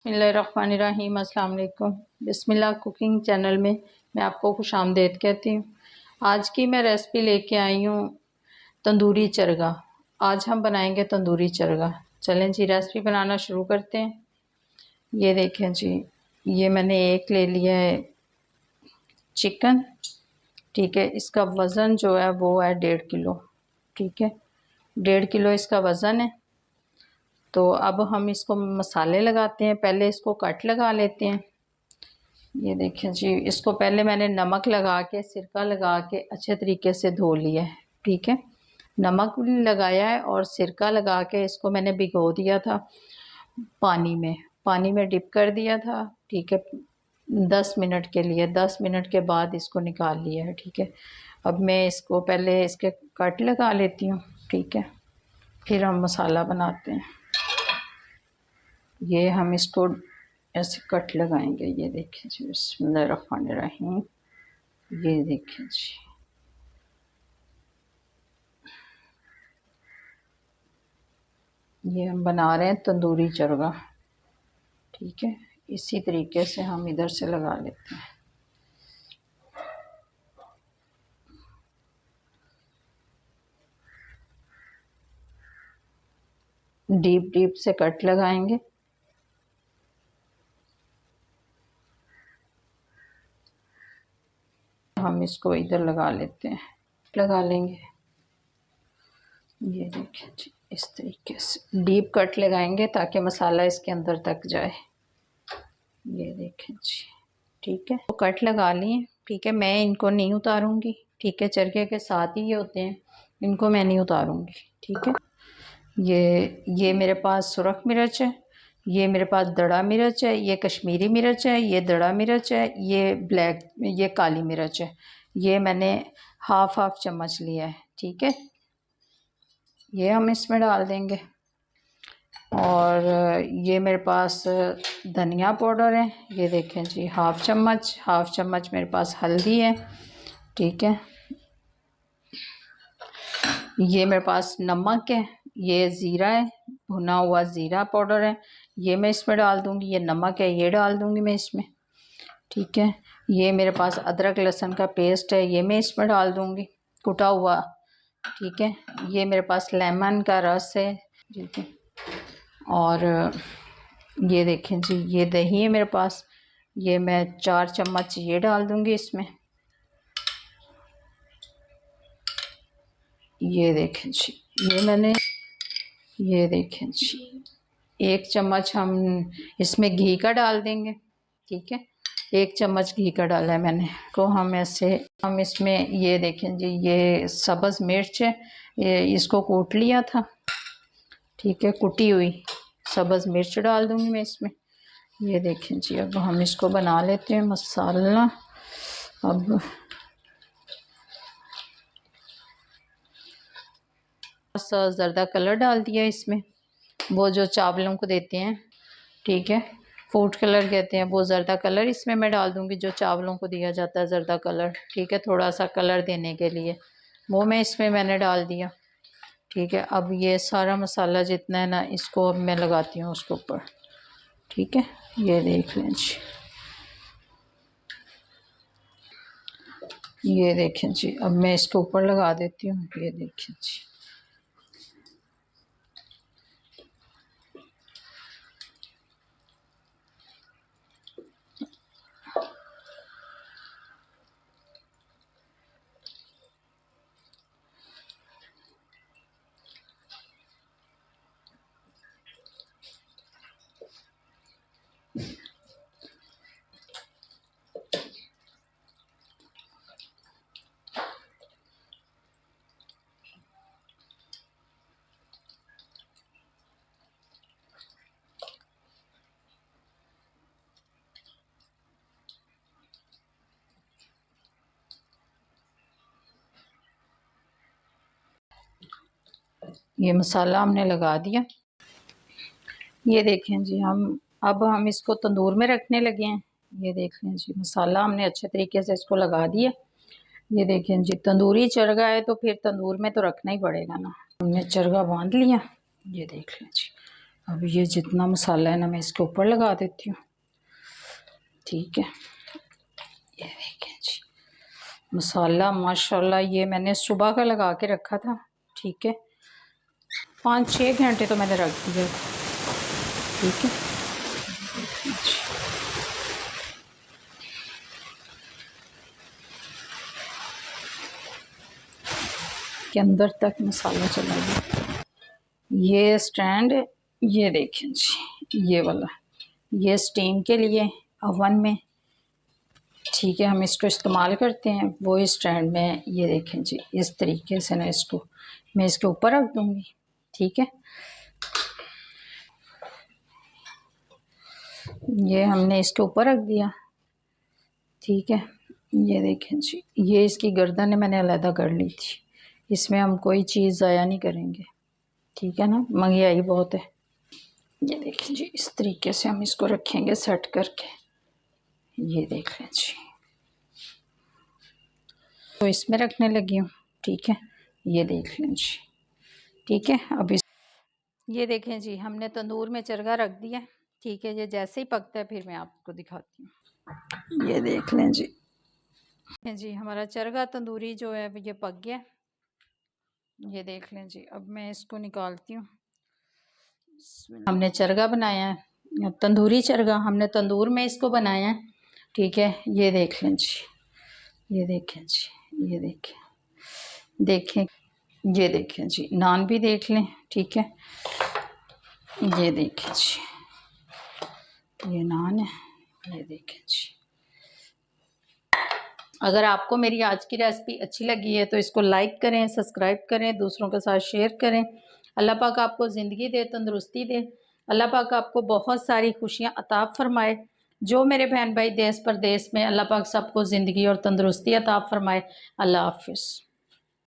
बिस्मिल्लाहिर्रहमानिर्रहीम। अस्सलाम वालेकुम। बिस्मिल्लाह कुकिंग चैनल में मैं आपको खुशामदीद कहती हूँ। आज की मैं रेसिपी लेके आई हूँ तंदूरी चरगा। आज हम बनाएंगे तंदूरी चरगा। चलें जी रेसिपी बनाना शुरू करते हैं। ये देखें जी, ये मैंने एक ले लिया है चिकन। ठीक है, इसका वज़न जो है वो है 1.5 किलो। ठीक है, 1.5 किलो इसका वज़न है। तो अब हम इसको मसाले लगाते हैं। पहले इसको कट लगा लेते हैं। ये देखें जी, इसको पहले मैंने नमक लगा के सिरका लगा के अच्छे तरीके से धो लिया है। ठीक है, नमक भी लगाया है और सिरका लगा के इसको मैंने भिगो दिया था पानी में डिप कर दिया था। ठीक है, 10 मिनट के लिए। 10 मिनट के बाद इसको निकाल लिया है। ठीक है, अब मैं इसको पहले इसके कट लगा लेती हूँ। ठीक है, फिर हम मसाला बनाते हैं। ये हम इसको ऐसे कट लगाएंगे। ये देखें जी, बिस्मिल्लाहिर्रहमानिर्रहीम। ये देखें जी, ये हम बना रहे हैं तंदूरी चरगा। ठीक है, इसी तरीके से हम इधर से लगा लेते हैं। डीप डीप से कट लगाएंगे। हम इसको इधर लगा लेते हैं, लगा लेंगे। ये देखें जी, इस तरीके से डीप कट लगाएंगे ताकि मसाला इसके अंदर तक जाए। ये देखें जी, ठीक है, तो कट लगा लिए। ठीक है, मैं इनको नहीं उतारूंगी। ठीक है, चरखे के साथ ही ये होते हैं, इनको मैं नहीं उतारूंगी। ठीक है, ये मेरे पास सुरख मिर्च है, ये मेरे पास दड़ा मिर्च है, ये कश्मीरी मिर्च है, ये दड़ा मिर्च है, ये काली मिर्च है। ये मैंने हाफ चम्मच लिया है। ठीक है, ये हम इसमें डाल देंगे। और ये मेरे पास धनिया पाउडर है। ये देखें जी, हाफ चम्मच मेरे पास हल्दी है। ठीक है, ये मेरे पास नमक है, ये ज़ीरा है, भुना हुआ ज़ीरा पाउडर है, ये मैं इसमें डाल दूँगी। ये नमक है, ये डाल दूँगी मैं इसमें। ठीक है, ये मेरे पास अदरक लहसुन का पेस्ट है, ये मैं इसमें डाल दूँगी कुटा हुआ। ठीक है, ये मेरे पास लेमन का रस है। ठीक है, और ये देखें जी, ये दही है मेरे पास, ये मैं 4 चम्मच ये डाल दूँगी इसमें। ये देखें जी, ये देखें जी, 1 चम्मच हम इसमें घी का डाल देंगे। ठीक है, 1 चम्मच घी का डाला है मैंने। को हम इसमें ये देखें जी, ये सब्ज़ मिर्च है, ये इसको कूट लिया था। ठीक है, कुटी हुई सब्ज़ मिर्च डाल दूँगी मैं इसमें। ये देखें जी, अब हम इसको बना लेते हैं मसाला। अब ज़र्दा कलर डाल दिया इसमें, वो जो चावलों को देते हैं। ठीक है, फूड कलर कहते हैं, वो ज़र्दा कलर इसमें मैं डाल दूँगी, जो चावलों को दिया जाता है ज़र्दा कलर। ठीक है, थोड़ा सा कलर देने के लिए वो मैं इसमें मैंने डाल दिया। ठीक है, अब ये सारा मसाला जितना है ना, इसको अब मैं लगाती हूँ उसके ऊपर। ठीक है, ये देख लें जी, ये देखें जी, अब मैं इसके ऊपर लगा देती हूँ। ये देखें जी, ये मसाला हमने लगा दिया। ये देखें जी, अब हम इसको तंदूर में रखने लगे हैं। ये देख लें जी, मसाला हमने अच्छे तरीके से इसको लगा दिया। ये देखें जी, तंदूरी चरगा है तो फिर तंदूर में तो रखना ही पड़ेगा ना। हमने चरगा बांध लिया। ये देख लें जी, अब ये जितना मसाला है ना मैं इसके ऊपर लगा देती हूँ। ठीक है, ये देखें जी मसाला माशाल्लाह ये मैंने सुबह का लगा के रखा था। ठीक है, 5-6 घंटे तो मैंने रख दिया। ठीक है, के अंदर तक मसाला चला गया। ये स्टैंड, ये देखें जी ये वाला, ये स्टीम के लिए ओवन में, ठीक है, हम इसको इस्तेमाल करते हैं। वो स्टैंड में ये देखें जी इस तरीके से ना इसको मैं इसके ऊपर रख दूँगी। ठीक है, ये हमने इसके ऊपर रख दिया। ठीक है, ये देखें जी ये इसकी गर्दन मैंने अलहदा कर ली थी। इसमें हम कोई चीज़ ज़ाया नहीं करेंगे। ठीक है ना, महंगाई बहुत है। ये देखें जी इस तरीके से हम इसको रखेंगे सेट करके। ये देख लें जी, तो इसमें रखने लगी हूँ। ठीक है, ये देख लें जी। ठीक है, अब इस ये देखें जी हमने तंदूर में चरगा रख दिया। ठीक है, ये जैसे ही पकता है फिर मैं आपको दिखाती हूँ। ये देख लें जी हमारा चरगा तंदूरी जो है ये पक गया। ये देख लें जी, अब मैं इसको निकालती हूँ। हमने चरगा बनाया है, तंदूरी चरगा हमने तंदूर में इसको बनाया है। ठीक है, ये देख लें जी, ये देखें जी, ये देखें ये देखें जी, नान भी देख लें। ठीक है, ये देखें जी, ये नान है। ये देखें जी, अगर आपको मेरी आज की रेसिपी अच्छी लगी है तो इसको लाइक करें, सब्सक्राइब करें, दूसरों के साथ शेयर करें। अल्लाह पाक आपको ज़िंदगी दे, तंदुरुस्ती दे। अल्लाह पाक आपको बहुत सारी खुशियाँ अता फरमाए। जो मेरे बहन भाई देश परदेश में, अल्लाह पाक सबको ज़िंदगी और तंदुरुस्ती अता फरमाए। अल्लाह हाफिज़।